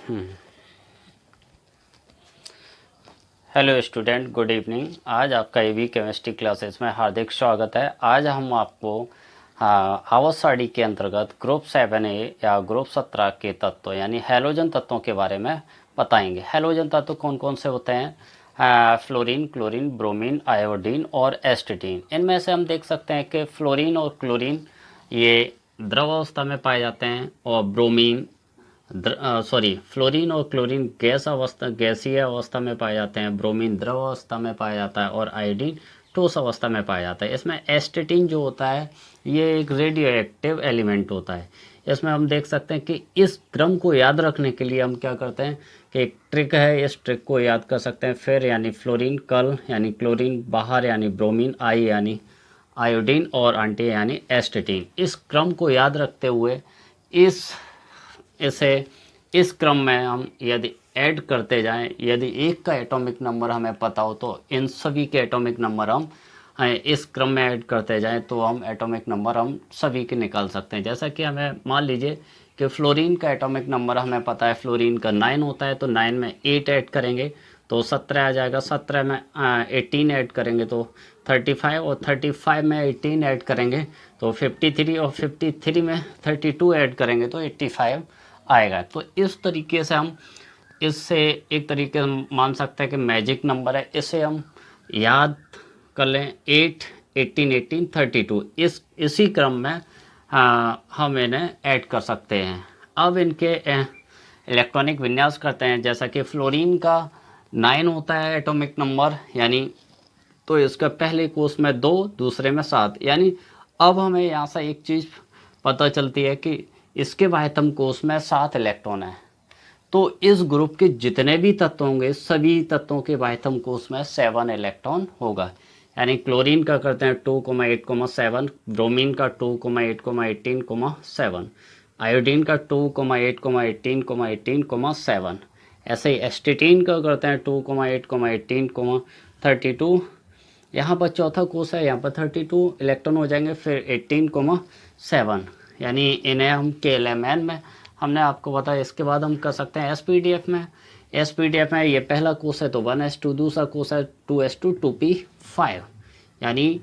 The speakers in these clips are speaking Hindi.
Hello student, good evening. आज आपका ईवी केमिस्ट्री क्लासेस में हार्दिक स्वागत है। आज हम आपको आवर्त सारणी के अंतर्गत ग्रुप 7A या ग्रुप 17 के तत्व यानी हैलोजन तत्वों के बारे में बताएंगे। हैलोजन तत्व कौन कौन से होते हैं? फ्लोरीन, क्लोरीन, ब्रोमीन, आयोडीन और एस्टेटीन। इनमें से हम देख सकते हैं कि फ्लोरीन और क्लोरीन ये द्रव अवस्था में पाए जाते हैं और ब्रोमीन फ्लोरीन और क्लोरीन गैसीय अवस्था में पाए जाते हैं। ब्रोमीन द्रव अवस्था में पाया जाता है और आयोडीन ठोस अवस्था में पाया जाता है। इसमें एस्टेटीन जो होता है ये एक रेडियो एक्टिव एलिमेंट होता है। इसमें हम देख सकते हैं कि इस क्रम को याद रखने के लिए हम क्या करते हैं कि एक ट्रिक है, इस ट्रिक को याद कर सकते हैं। फिर यानी फ्लोरीन, कल यानी क्लोरीन, बाहर यानी ब्रोमीन, आई यानी आयोडीन और आंटी यानी एस्टेटीन। इस क्रम को याद रखते हुए इसे इस क्रम में हम यदि ऐड करते जाएं, यदि एक का एटॉमिक नंबर हमें पता हो तो इन सभी के एटॉमिक नंबर हम इस क्रम में ऐड करते जाएं तो हम एटॉमिक नंबर हम सभी के निकाल सकते हैं। जैसा कि हमें मान लीजिए कि फ्लोरीन का एटॉमिक नंबर हमें पता है, फ्लोरीन का 9 होता है, तो 9 में 8 ऐड करेंगे तो 17 आ जाएगा। 17 में 18 ऐड करेंगे तो 35 और 35 में 18 ऐड करेंगे तो 53 और 53 में 32 ऐड करेंगे तो 85 आएगा। तो इस तरीके से हम इससे एक तरीके से मान सकते हैं कि मैजिक नंबर है। इसे हम याद कर लें 8, 18, 18, 32 इसी क्रम में हम इन्हें ऐड कर सकते हैं। अब इनके इलेक्ट्रॉनिक विन्यास करते हैं। जैसा कि फ्लोरीन का 9 होता है एटॉमिक नंबर, यानी तो इसका पहले कोष में 2, दूसरे में 7, यानी अब हमें यहाँ से एक चीज़ पता चलती है कि इसके बाह्यतम कोष में 7 इलेक्ट्रॉन है। तो इस ग्रुप के जितने भी तत्व होंगे सभी तत्वों के बाह्यतम कोष में 7 इलेक्ट्रॉन होगा। यानी क्लोरीन का करते हैं 2,8,7, ब्रोमीन का 2,8,18,7, आयोडीन का 2,8,18,18,7, ऐसे ही एस्टेटीन का करते हैं 2,8,18,32। यहाँ पर चौथा कोष है, यहाँ पर 32 इलेक्ट्रॉन हो जाएंगे, फिर 18,7, यानी इन्हें हम KLMN में हमने आपको बताया। इसके बाद हम कर सकते हैं SPDF में। SPDF में ये पहला कोष है तो 1s2, दूसरा कोष है 2s2 2p5, यानी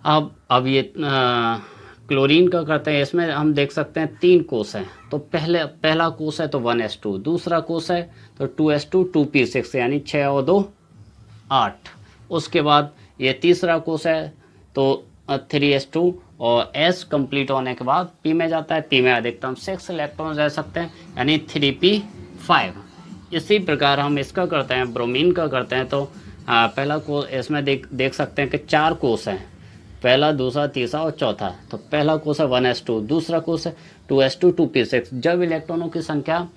अब ये क्लोरीन का करते हैं। इसमें हम देख सकते हैं 3 कोष हैं, तो पहला कोष है तो 1s2, दूसरा कोष है तो 2s2 2p6, यानी 6 और 2 8। उसके बाद ये तीसरा कोष है तो 3s2 और S कंप्लीट होने के बाद P में जाता है। P में अधिकतम 6 इलेक्ट्रॉन रह सकते हैं, यानी 3p5। इसी प्रकार हम इसका करते हैं, ब्रोमीन का करते हैं तो पहला कोष इसमें देख सकते हैं कि 4 कोष हैं, पहला, दूसरा, तीसरा और चौथा। तो पहला कोष है 1s2, दूसरा कोष है 2s2 2p6। जब इलेक्ट्रॉनों की संख्या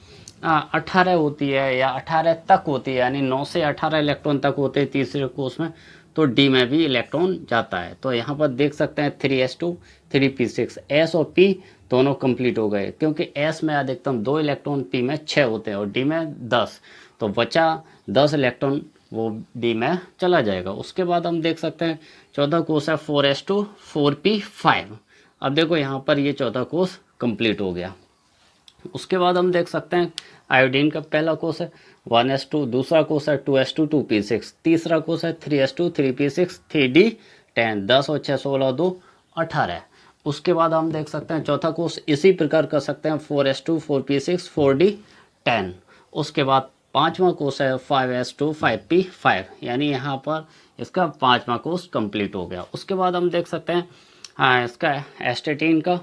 18 होती है या 18 तक होती है, यानी 9 से 18 इलेक्ट्रॉन तक होते हैं तीसरे कोष में, तो D में भी इलेक्ट्रॉन जाता है। तो यहाँ पर देख सकते हैं 3s2 3p6, S और P दोनों कंप्लीट हो गए, क्योंकि S में अधिकतम 2 इलेक्ट्रॉन, P में 6 होते हैं और D में 10, तो बचा 10 इलेक्ट्रॉन वो D में चला जाएगा। उसके बाद हम देख सकते हैं चौथा कोष है 4s2 4p5। अब देखो यहाँ पर ये चौथा कोष कंप्लीट हो गया। उसके बाद हम देख सकते हैं आयोडीन का पहला कोष है 1s2, दूसरा कोष है 2s2 2p6, तीसरा कोष है 3s2 3p6 3d10, 10 और 6 16 2 18। उसके बाद हम देख सकते हैं चौथा कोष इसी प्रकार कर सकते हैं 4s2 4p6 4d10। उसके बाद पांचवा कोष है 5s2 5p5, यानी यहाँ पर इसका पांचवा कोष कंप्लीट हो गया। उसके बाद हम देख सकते हैं इसका एस्टेटीन का,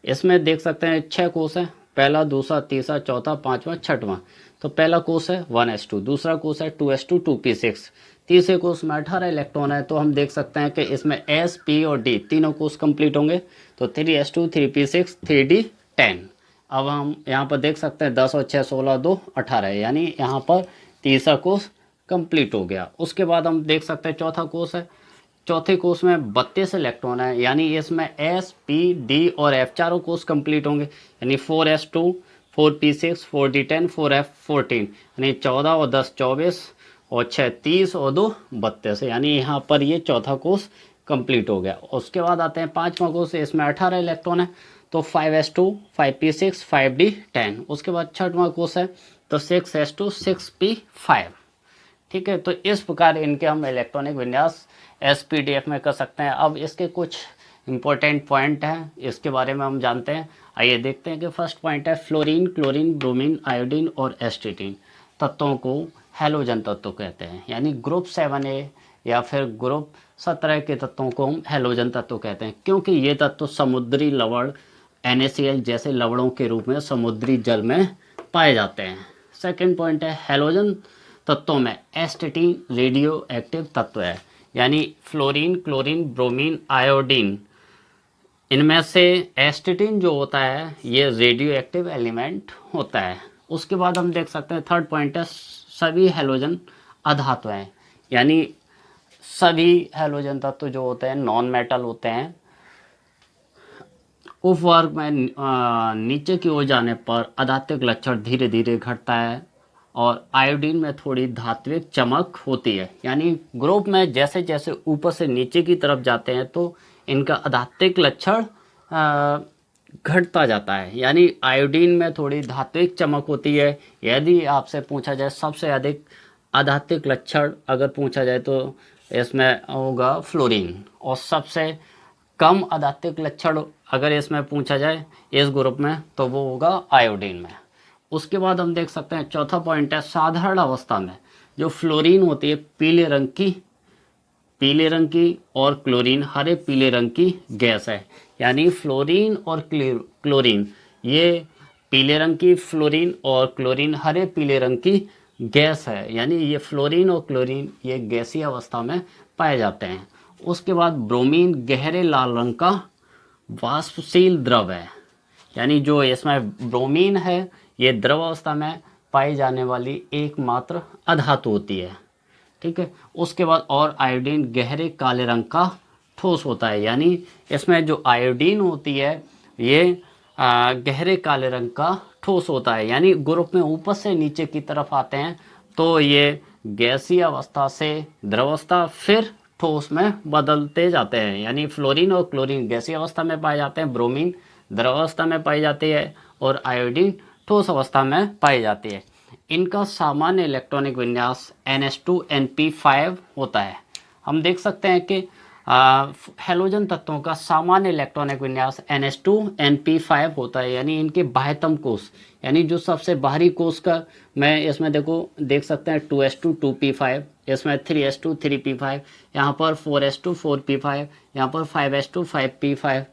इसमें देख सकते हैं 6 कोष है, पहला, दूसरा, तीसरा, चौथा, पांचवा, छठवां। तो पहला कोष है 1s2, दूसरा कोष है 2s2 2p6, तीसरे कोष में 18 इलेक्ट्रॉन है, तो हम देख सकते हैं कि इसमें S, P और D तीनों कोष कंप्लीट होंगे, तो 3s2 3p6 3d10। अब हम यहाँ पर देख सकते हैं 10 और 6 16 2 18, यानी यहाँ पर तीसरा कोष कंप्लीट हो गया। उसके बाद हम देख सकते हैं चौथा कोष है, चौथे कोष में 32 इलेक्ट्रॉन है, यानी इसमें S, P, D और F चारों कोष कंप्लीट होंगे, यानी 4s2 4p6 4d10 4f14, यानी 14 और 10 24 और 6 30 और 2 32, यानी यहाँ पर ये चौथा कोष कंप्लीट हो गया। उसके बाद आते हैं पांचवा कोष, इसमें 18 इलेक्ट्रॉन है, तो 5s2 5p6 5d10। उसके बाद छठवां कोष है तो 6s2 6p5। ठीक है, तो इस प्रकार इनके हम इलेक्ट्रॉनिक विन्यास एसपीडीएफ में कर सकते हैं। अब इसके कुछ इंपॉर्टेंट पॉइंट हैं, इसके बारे में हम जानते हैं। आइए देखते हैं कि फर्स्ट पॉइंट है फ्लोरीन, क्लोरीन, ब्रोमीन, आयोडीन और एस्टिटीन तत्वों को हैलोजन तत्व कहते हैं। यानी ग्रुप 7A या फिर ग्रुप 17 के तत्वों को हम हैलोजन तत्व कहते हैं, क्योंकि ये तत्व समुद्री लवण NaCl जैसे लवणों के रूप में समुद्री जल में पाए जाते हैं। सेकेंड पॉइंट है हैलोजन तत्वों में एस्टिटीन रेडियो एक्टिव तत्व है। यानी फ्लोरीन, क्लोरीन, ब्रोमीन, आयोडीन, इनमें से एस्टिटीन जो होता है ये रेडियो एक्टिव एलिमेंट होता है। उसके बाद हम देख सकते हैं थर्ड पॉइंट है सभी हैलोजन अधातु हैं। यानी सभी हैलोजन तत्व जो होते हैं नॉन मेटल होते हैं। उपवर्ग में नीचे की ओर जाने पर अधात्विक लक्षण धीरे धीरे घटता है और आयोडीन में थोड़ी धात्विक चमक होती है। यानी ग्रुप में जैसे जैसे ऊपर से नीचे की तरफ जाते हैं तो इनका अधात्विक लक्षण घटता जाता है। यानी आयोडीन में थोड़ी धात्विक चमक होती है। यदि आपसे पूछा जाए सबसे अधिक अधात्विक लक्षण अगर पूछा जाए तो इसमें होगा फ्लोरीन, और सबसे कम अधात्विक लक्षण अगर इसमें पूछा जाए इस ग्रुप में तो वो होगा आयोडीन में। उसके बाद हम देख सकते हैं चौथा पॉइंट है साधारण अवस्था में जो फ्लोरीन होती है पीले रंग की और क्लोरीन हरे पीले रंग की गैस है। यानी फ्लोरीन और क्लोरीन ये पीले रंग की, फ्लोरीन और क्लोरीन हरे पीले रंग की गैस है। यानी ये फ्लोरीन और क्लोरीन ये गैसीय अवस्था में पाए जाते हैं। उसके बाद ब्रोमीन गहरे लाल रंग का वाष्पशील द्रव है। यानी जो इसमें ब्रोमीन है ये द्रव अवस्था में पाई जाने वाली एकमात्र अधातु होती है। ठीक है, उसके बाद और आयोडीन गहरे काले रंग का ठोस होता है। यानी इसमें जो आयोडीन होती है ये गहरे काले रंग का ठोस होता है। यानी ग्रुप में ऊपर से नीचे की तरफ आते हैं तो ये गैसीय अवस्था से द्रवावस्था फिर ठोस में बदलते जाते हैं। यानी फ्लोरीन और क्लोरीन गैसीय अवस्था में पाए जाते हैं, ब्रोमीन द्रवावस्था में पाई जाती है और आयोडीन ठोस अवस्था में पाई जाती है। इनका सामान्य इलेक्ट्रॉनिक विन्यास NH2NP5 होता है। हम देख सकते हैं कि हैलोजन तत्वों का सामान्य इलेक्ट्रॉनिक विन्यास NH2NP5 होता है। यानी इनके बाह्यतम कोष, यानी जो सबसे बाहरी कोष का मैं इसमें देख सकते हैं 2s2 2p5, इसमें 3s2 3p5, यहाँ पर 4s2 4p5, यहाँ पर 5s2 5p5,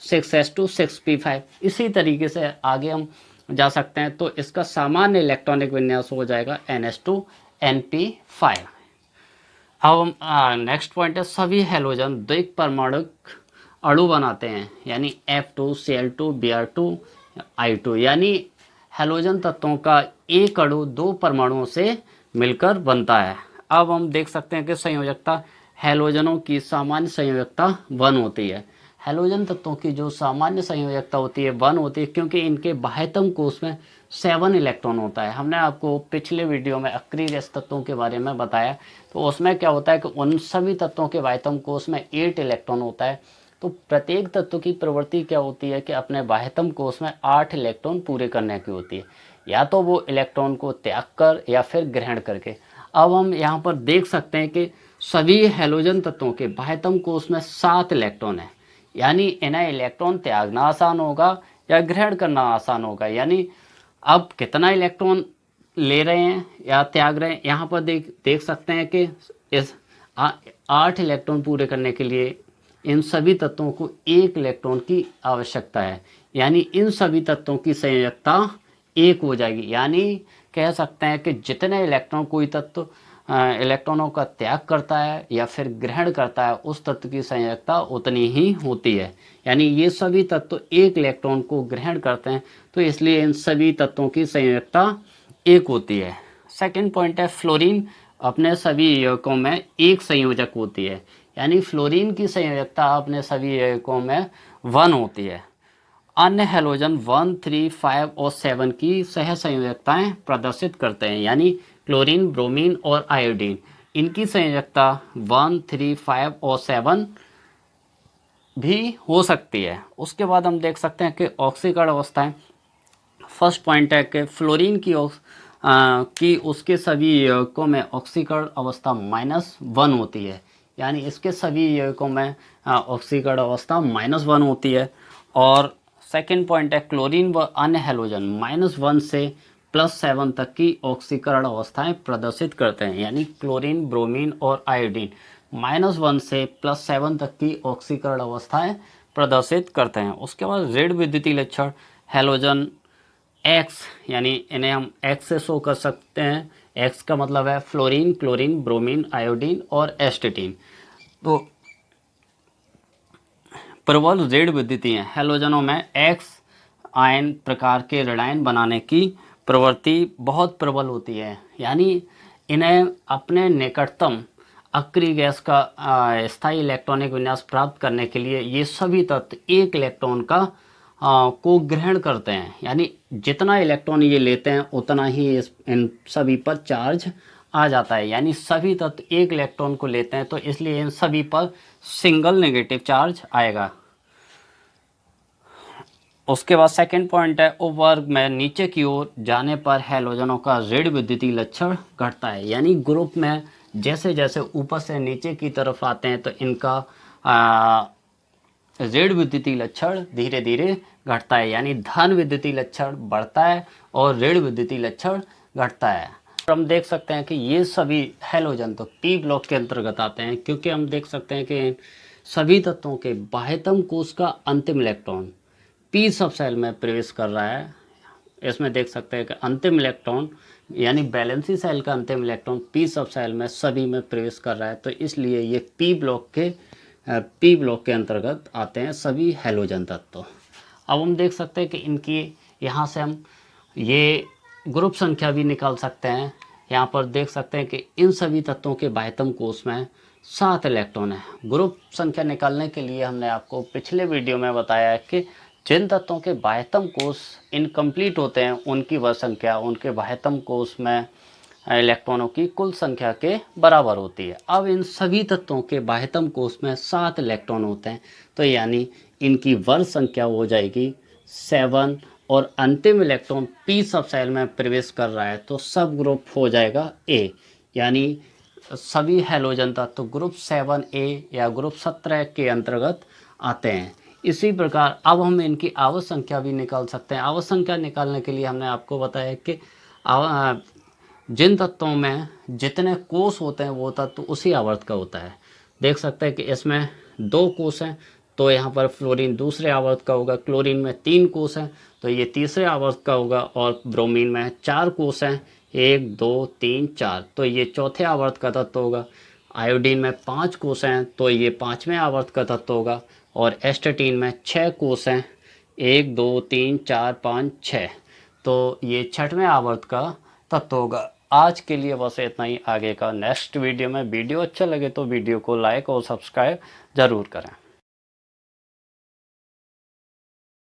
6s2 6p5। इसी तरीके से आगे हम जा सकते हैं। तो इसका सामान्य इलेक्ट्रॉनिक विन्यास हो जाएगा NH2NP5। अब नेक्स्ट पॉइंट है सभी हैलोजन द्विक परमाणुक अणु बनाते हैं। यानी F2Cl2 Br2 I2। यानी हैलोजन तत्वों का एक अणु दो परमाणुओं से मिलकर बनता है। अब हम देख सकते हैं कि संयोजकता हैलोजनों की सामान्य संयोजकता 1 होती है। हैलोजन तत्वों की जो सामान्य संयोजकता होती है 1 होती है, क्योंकि इनके बाह्यतम कोष में 7 इलेक्ट्रॉन होता है। हमने आपको पिछले वीडियो में अक्रियस तत्वों के बारे में बताया, तो उसमें क्या होता है कि उन सभी तत्वों के बाह्यतम कोष में 8 इलेक्ट्रॉन होता है। तो प्रत्येक तत्व की प्रवृत्ति क्या होती है कि अपने बाह्यतम कोष में 8 इलेक्ट्रॉन पूरे करने की होती है, या तो वो इलेक्ट्रॉन को त्याग कर या फिर ग्रहण करके। अब हम यहाँ पर देख सकते हैं कि सभी हैलोजन तत्वों के बाह्यतम कोष में 7 इलेक्ट्रॉन है। यानी इन्हें इलेक्ट्रॉन त्यागना आसान होगा या ग्रहण करना आसान होगा। यानी अब कितना इलेक्ट्रॉन ले रहे हैं या त्याग रहे हैं, यहाँ पर देख सकते हैं कि इस 8 इलेक्ट्रॉन पूरे करने के लिए इन सभी तत्वों को 1 इलेक्ट्रॉन की आवश्यकता है। यानी इन सभी तत्वों की संयोजकता 1 हो जाएगी। यानी कह सकते हैं कि जितने इलेक्ट्रॉन कोई तत्व इलेक्ट्रॉनों का त्याग करता है या फिर ग्रहण करता है उस तत्व की संयोजकता उतनी ही होती है। यानी ये सभी तत्व 1 इलेक्ट्रॉन को ग्रहण करते हैं, तो इसलिए इन सभी तत्वों की संयोजकता 1 होती है। सेकंड पॉइंट है फ्लोरीन अपने सभी यौगिकों में 1 संयोजक होती है। यानी फ्लोरीन की संयोजकता अपने सभी यौगिकों में 1 होती है। अन्य हैलोजन 1, 3, 5 और 7 की सह संयोजकताएं प्रदर्शित करते हैं। यानी क्लोरीन, ब्रोमीन और आयोडीन, इनकी संयोजकता 1, 3, 5 और 7 भी हो सकती है। उसके बाद हम देख सकते हैं कि ऑक्सीकरण अवस्थाएं। फर्स्ट पॉइंट है कि फ्लोरीन की उसके सभी यौगिकों में ऑक्सीकरण अवस्था -1 होती है, यानी इसके सभी यौगिकों में ऑक्सीकरण अवस्था -1 होती है। और सेकंड पॉइंट है क्लोरीन व अन्य हैलोजन -1 से +7 तक की ऑक्सीकरण अवस्थाएं प्रदर्शित करते हैं, यानी क्लोरीन, ब्रोमीन और आयोडीन -1 से +7 तक की ऑक्सीकरण अवस्थाएं प्रदर्शित करते हैं। उसके बाद ऋण विद्युतीय लक्षण हैलोजन एक्स, यानी इन्हें हम एक्स से शो कर सकते हैं। एक्स का मतलब है फ्लोरीन, क्लोरीन, ब्रोमीन, आयोडीन और एस्टेटीन। तो प्रबल ऋण विद्युतीय हैलोजनों में एक्स आयन प्रकार के ऋणायन बनाने की प्रवृत्ति बहुत प्रबल होती है, यानी इन्हें अपने निकटतम अक्रिय गैस का स्थायी इलेक्ट्रॉनिक विन्यास प्राप्त करने के लिए ये सभी तत्व एक इलेक्ट्रॉन को ग्रहण करते हैं, यानी जितना इलेक्ट्रॉन ये लेते हैं उतना ही इन सभी पर चार्ज आ जाता है, यानी सभी तत्व एक इलेक्ट्रॉन को लेते हैं, तो इसलिए इन सभी पर सिंगल नेगेटिव चार्ज आएगा। उसके बाद सेकंड पॉइंट है उपवर्ग में नीचे की ओर जाने पर हैलोजनों का ऋण विद्युतीय लक्षण घटता है, यानी ग्रुप में जैसे जैसे ऊपर से नीचे की तरफ आते हैं तो इनका ऋण विद्युतीय लक्षण धीरे धीरे घटता है, यानी धन विद्युतीय लक्षण बढ़ता है और ऋण विद्युतीय लक्षण घटता है। हम देख सकते हैं कि ये सभी हैलोजन तो पी ब्लॉक के अंतर्गत आते हैं, क्योंकि हम देख सकते हैं कि सभी तत्वों के बाह्यतम कोश का अंतिम इलेक्ट्रॉन पी सब सेल में प्रवेश कर रहा है। इसमें देख सकते हैं कि अंतिम इलेक्ट्रॉन यानी बैलेंसी सेल का अंतिम इलेक्ट्रॉन पी सब सेल में सभी में प्रवेश कर रहा है, तो इसलिए ये पी ब्लॉक के अंतर्गत आते हैं सभी हैलोजन तत्व। अब हम देख सकते हैं कि इनकी यहाँ से हम ये ग्रुप संख्या भी निकाल सकते हैं। यहाँ पर देख सकते हैं कि इन सभी तत्वों के बाह्यतम कोश में 7 इलेक्ट्रॉन है। ग्रुप संख्या निकालने के लिए हमने आपको पिछले वीडियो में बताया है कि जिन तत्वों के बाह्यतम कोश इनकम्प्लीट होते हैं उनकी वह संख्या उनके बाह्यतम कोश में इलेक्ट्रॉनों की कुल संख्या के बराबर होती है। अब इन सभी तत्वों के बाह्यतम कोश में 7 इलेक्ट्रॉन होते हैं, तो यानी इनकी वर्ग संख्या हो जाएगी 7 और अंतिम इलेक्ट्रॉन पी सब सेल में प्रवेश कर रहा है तो सब ग्रुप हो जाएगा ए, यानी सभी हैलोजन तत्व ग्रुप 7A या ग्रुप 17 के अंतर्गत आते हैं। इसी प्रकार अब हम इनकी आवर्त संख्या भी निकाल सकते हैं। आवर्त संख्या निकालने के लिए हमने आपको बताया कि जिन तत्वों में जितने कोष होते हैं वो तत्व उसी आवर्त का होता है। देख सकते हैं कि इसमें 2 कोष हैं, तो यहाँ पर फ्लोरीन दूसरे आवर्त का होगा। क्लोरीन में 3 कोष हैं तो ये तीसरे आवर्त का होगा, और ब्रोमीन में 4 कोष हैं, 1 2 3 4, तो ये चौथे आवर्त का तत्व होगा। आयोडीन में 5 कोष हैं तो ये 5वें आवर्त का तत्व होगा, और एस्टेटीन में 6 कोष हैं, 1 2 3 4 5 6, तो ये 6वें आवर्त का तत्व होगा। आज के लिए बस इतना ही। आगे का नेक्स्ट वीडियो में वीडियो अच्छा लगे तो वीडियो को लाइक और सब्सक्राइब ज़रूर करें।